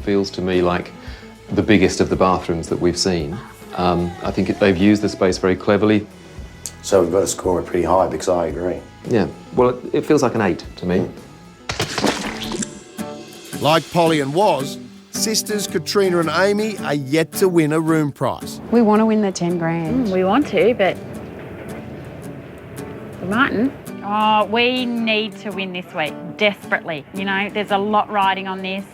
feels to me like the biggest of the bathrooms that we've seen. I think they've used the space very cleverly. So we've got to score it pretty high because I agree. Yeah, well, it feels like an 8 to me. Like Polly and Woz, sisters Katrina and Amy are yet to win a room prize. We want to win the 10 grand. We want to, but we mightn't. Oh, we need to win this week, desperately. You know, there's a lot riding on this.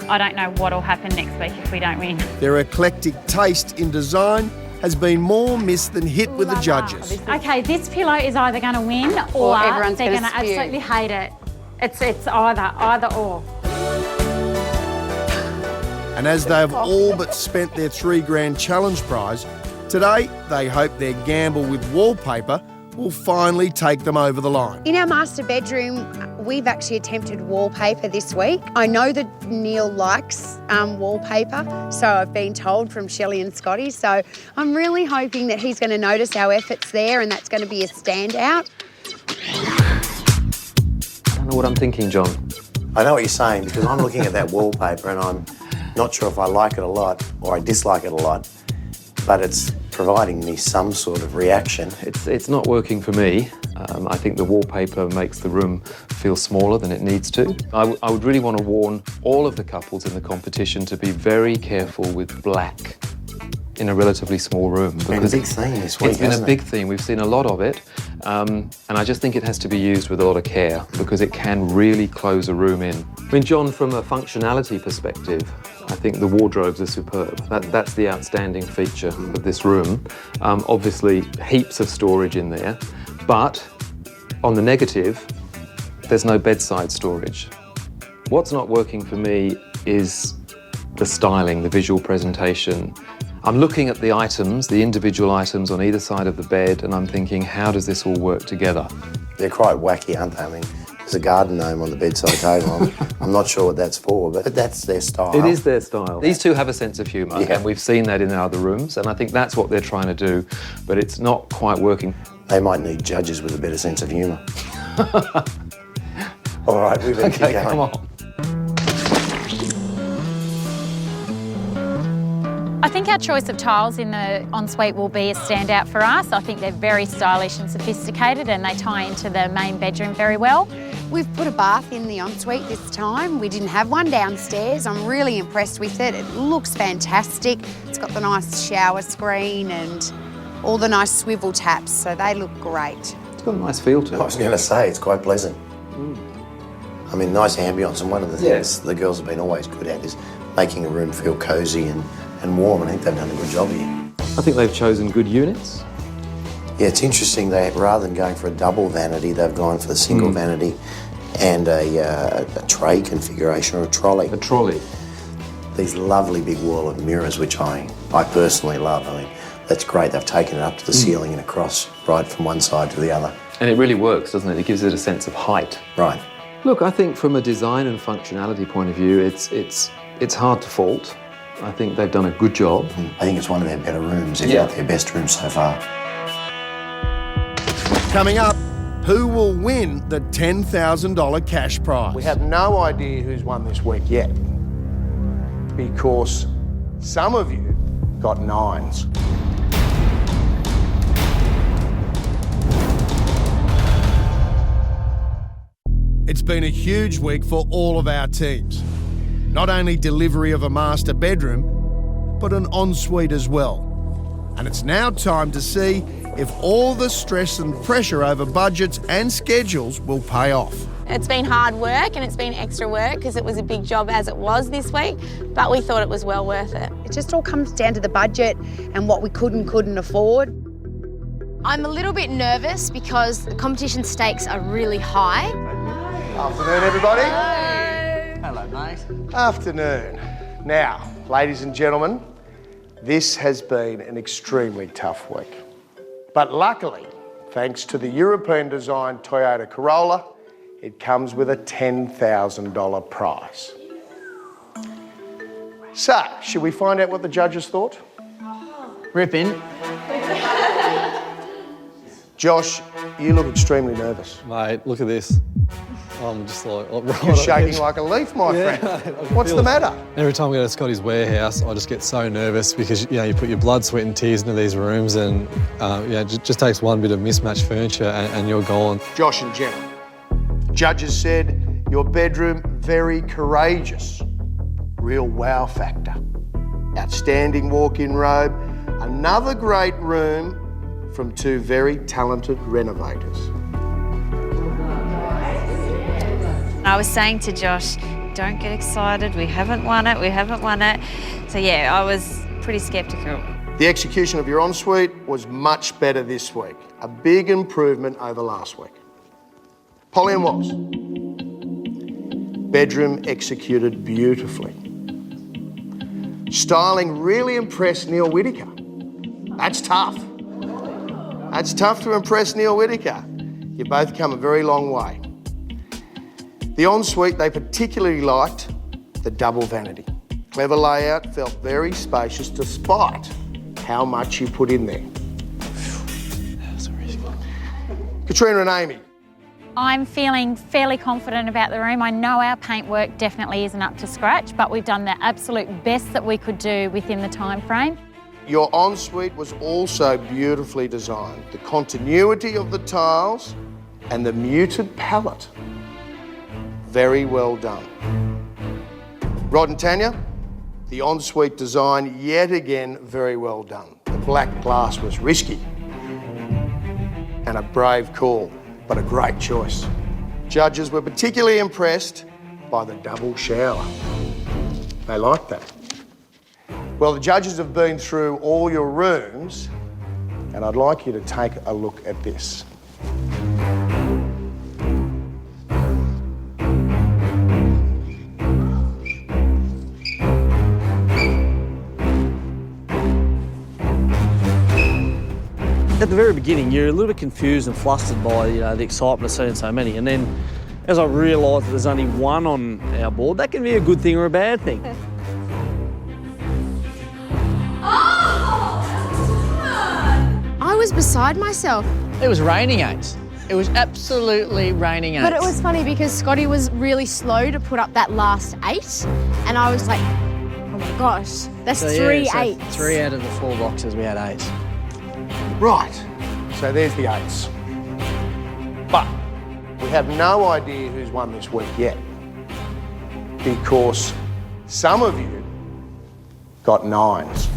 I don't know what'll happen next week if we don't win. Their eclectic taste in design has been more miss than hit with the judges. Okay, this pillow is either going to win or everyone's they're going gonna to spew. absolutely hate it. It's either or. And as they've all but spent their 3 grand challenge prize, today they hope their gamble with wallpaper will finally take them over the line. In our master bedroom, we've actually attempted wallpaper this week. I know that Neil likes wallpaper, so I've been told from Shelley and Scotty, so I'm really hoping that he's going to notice our efforts there and that's going to be a standout. I don't know what I'm thinking, John. I know what you're saying because I'm looking at that wallpaper and I'm not sure if I like it a lot or I dislike it a lot, but it's providing me some sort of reaction. It's not working for me. I think the wallpaper makes the room feel smaller than it needs to. I would really want to warn all of the couples in the competition to be very careful with black in a relatively small room. It's been a big theme this week, It's been a hasn't big it? theme. We've seen a lot of it. And I just think it has to be used with a lot of care because it can really close a room in. I mean, John, from a functionality perspective, I think the wardrobes are superb. That's the outstanding feature of this room. Obviously, heaps of storage in there, but on the negative, there's no bedside storage. What's not working for me is the styling, the visual presentation. I'm looking at the items, the individual items on either side of the bed, and I'm thinking, how does this all work together? They're quite wacky, aren't they? I mean, there's a garden gnome on the bedside table. I'm not sure what that's for, but that's their style. It is their style. These two have a sense of humour, Yeah. and we've seen that in their other rooms, and I think that's what they're trying to do, but it's not quite working. They might need judges with a better sense of humour. All right, we better keep Okay, going. come on. I think our choice of tiles in the ensuite will be a standout for us. I think they're very stylish and sophisticated and they tie into the main bedroom very well. We've put a bath in the ensuite this time. We didn't have one downstairs. I'm really impressed with it. It looks fantastic. It's got the nice shower screen and all the nice swivel taps, so they look great. It's got a nice feel to I it. was going to say, it's quite pleasant. I mean, nice ambience, and one of the things the girls have been always good at is making a room feel cosy and warm, and I think they've done a good job here. I think they've chosen good units. Yeah, it's interesting, they rather than going for a double vanity, they've gone for the single vanity and a tray configuration or a trolley. A trolley. These lovely big wall of mirrors, which I personally love. I mean, that's great. They've taken it up to the ceiling and across, right from one side to the other. And it really works, doesn't it? It gives it a sense of height. Right. Look, I think from a design and functionality point of view, it's hard to fault. I think they've done a good job. I think it's one of their better rooms, if Yeah. not their best room so far. Coming up, who will win the $10,000 cash prize? We have no idea who's won this week yet because some of you got 9s. It's been a huge week for all of our teams. Not only delivery of a master bedroom, but an ensuite as well. And it's now time to see if all the stress and pressure over budgets and schedules will pay off. It's been hard work and it's been extra work because it was a big job as it was this week, but we thought it was well worth it. It just all comes down to the budget and what we could and couldn't afford. I'm a little bit nervous because the competition stakes are really high. Afternoon, everybody. Hello, mate. Afternoon. Now, ladies and gentlemen, this has been an extremely tough week. But luckily, thanks to the European-designed Toyota Corolla, it comes with a $10,000 prize. So, should we find out what the judges thought? Ripping. Josh, you look extremely nervous. Mate, look at this. I'm just like... You're shaking like a leaf, my friend. What's the matter? Every time we go to Scotty's warehouse, I just get so nervous because, you know, you put your blood, sweat and tears into these rooms and, it just takes one bit of mismatched furniture and you're gone. Josh and Jenna, judges said your bedroom very courageous. Real wow factor. Outstanding walk-in robe. Another great room from two very talented renovators. I was saying to Josh, don't get excited, we haven't won it. So yeah, I was pretty sceptical. The execution of your ensuite was much better this week. A big improvement over last week. Polly and Woz. Bedroom executed beautifully. Styling really impressed Neil Whittaker. That's tough. That's tough to impress Neil Whittaker. You've both come a very long way. The ensuite, they particularly liked the double vanity. Clever layout, felt very spacious despite how much you put in there. Katrina and Amy. I'm feeling fairly confident about the room. I know our paintwork definitely isn't up to scratch, but we've done the absolute best that we could do within the time frame. Your ensuite was also beautifully designed. The continuity of the tiles and the muted palette. Very well done. Rod and Tanya, the ensuite design, yet again, very well done. The black glass was risky and a brave call, but a great choice. Judges were particularly impressed by the double shower. They liked that. Well, the judges have been through all your rooms, and I'd like you to take a look at this. At the very beginning, you're a little bit confused and flustered by the excitement of seeing so many. And then as I realised that there's only one on our board, that can be a good thing or a bad thing. I was beside myself. It was raining 8s. It was absolutely raining 8s. But it was funny because Scotty was really slow to put up that last 8. And I was like, oh my gosh, that's three 8s. 3 out of the 4 boxes, we had 8s. Right, so there's the 8s. But we have no idea who's won this week yet, because some of you got 9s.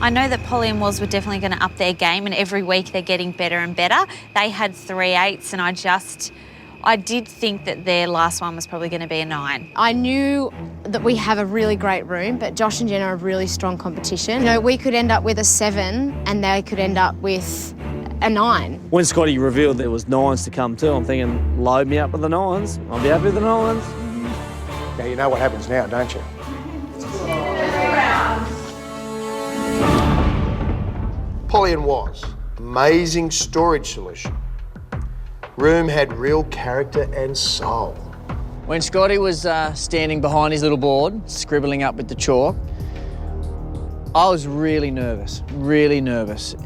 I know that Polly and Woz were definitely going to up their game, and every week they're getting better and better. They had 3 8s, and I did think that their last one was probably going to be a 9. I knew that we have a really great room, but Josh and Jenna are a really strong competition. You know, we could end up with a 7 and they could end up with a 9. When Scotty revealed there was 9s to come too, I'm thinking, load me up with the 9s. I'll be happy with the 9s. Now you know what happens now, don't you? Polly and Woz, amazing storage solution. Room had real character and soul. When Scotty was standing behind his little board, scribbling up with the chalk, I was really nervous, really nervous.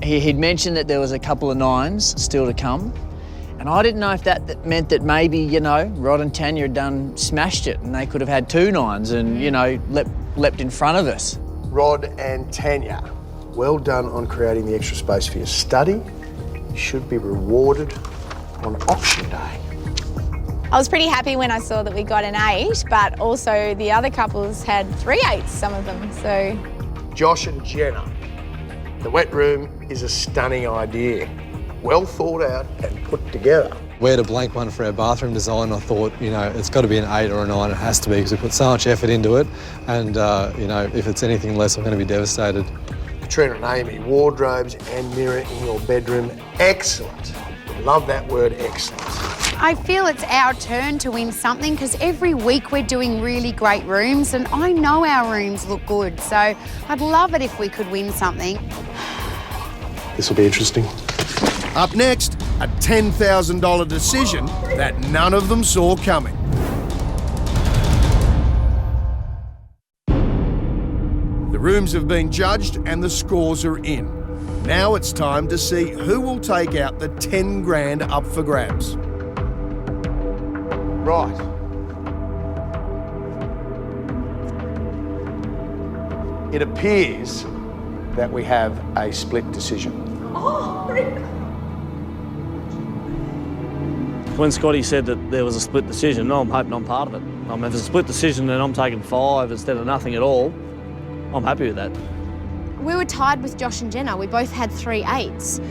He'd mentioned that there was a couple of 9s still to come, and I didn't know if that meant that maybe, Rod and Tanya had smashed it and they could have had 2 9s and, leapt in front of us. Rod and Tanya, well done on creating the extra space for your study. Should be rewarded on auction day. I was pretty happy when I saw that we got an 8, but also the other couples had 3 8s, some of them, so. Josh and Jenna, the wet room is a stunning idea. Well thought out and put together. We had a blank one for our bathroom design. I thought, it's got to be an 8 or a 9. It has to be because we put so much effort into it. And, if it's anything less, I'm going to be devastated. Katrina and Amy, wardrobes and mirror in your bedroom, excellent. Love that word, excellent. I feel it's our turn to win something because every week we're doing really great rooms and I know our rooms look good, so I'd love it if we could win something. This will be interesting. Up next, a $10,000 decision that none of them saw coming. The rooms have been judged and the scores are in. Now it's time to see who will take out the 10 grand up for grabs. Right. It appears that we have a split decision. When Scotty said that there was a split decision, I'm hoping I'm part of it. I mean, if it's a split decision and I'm taking 5 instead of nothing at all, I'm happy with that. We were tied with Josh and Jenna. We both had 3 8s.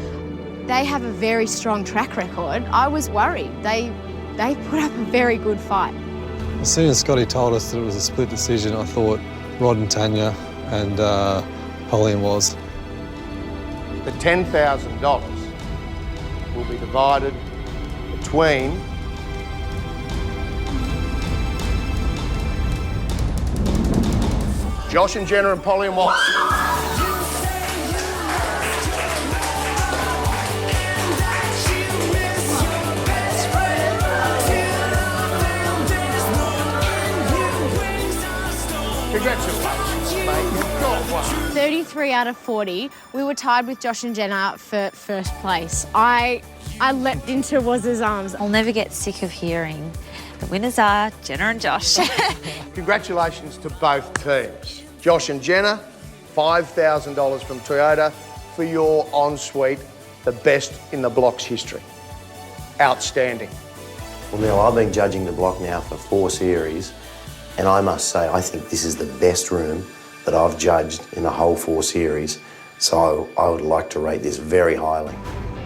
They have a very strong track record. I was worried. They put up a very good fight. As soon as Scotty told us that it was a split decision, I thought Rod and Tanya and Pauline was. The $10,000 will be divided between Josh and Jenna and Polly and Watts. Congratulations, mate. You've got one. 33 out of 40. We were tied with Josh and Jenna for first place. I leapt into Waz's arms. I'll never get sick of hearing the winners are Jenna and Josh. Congratulations to both teams. Josh and Jenna, $5,000 from Toyota for your ensuite, the best in the block's history. Outstanding. Well, Neil, I've been judging the block now for 4 series, and I must say I think this is the best room that I've judged in the whole 4 series, so I would like to rate this very highly.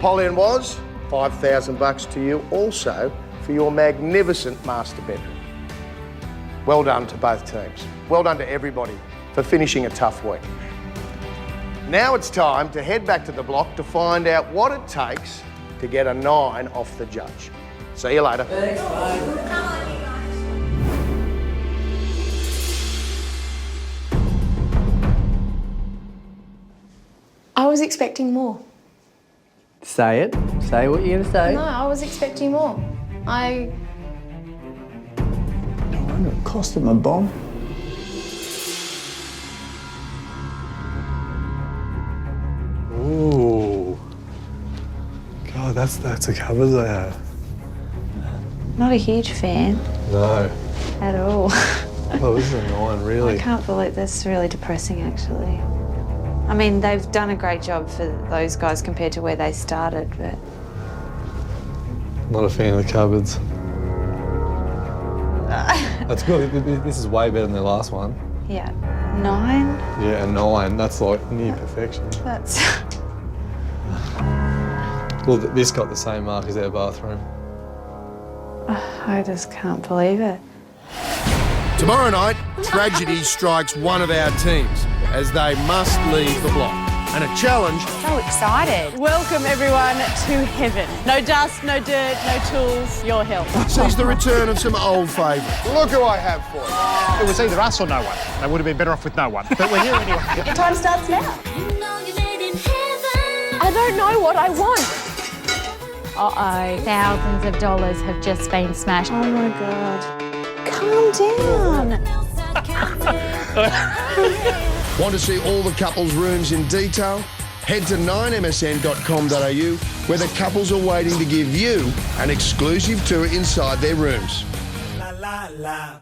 Polly and Waz, $5,000 to you also for your magnificent master bedroom. Well done to both teams. Well done to everybody for finishing a tough week. Now it's time to head back to the block to find out what it takes to get a 9 off the judge. See you later. I was expecting more. Say it. Say what you're going to say. No, I was expecting more. No wonder it cost them a bomb. Ooh. God, that's a covers I have. Not a huge fan No. at all. Oh, this is a 9, really. I can't believe that's really depressing, actually. I mean, they've done a great job for those guys compared to where they started, but... Not a fan of the cupboards. That's good. This is way better than their last one. Yeah, 9? Yeah, a 9. That's like near perfection. That's... Well, this got the same mark as their bathroom. I just can't believe it. Tomorrow night, tragedy strikes one of our teams as they must leave the block. And a challenge. So excited. Welcome everyone to heaven. No dust, no dirt, no tools, your help. Sees the return of some old favourites. Look who I have for you. It was either us or no one. They would have been better off with no one. But we're here anyway. Your time starts now. I don't know what I want. Uh-oh. Thousands of dollars have just been smashed. Oh my God. Calm down. Want to see all the couples' rooms in detail? Head to 9msn.com.au where the couples are waiting to give you an exclusive tour inside their rooms. La la la.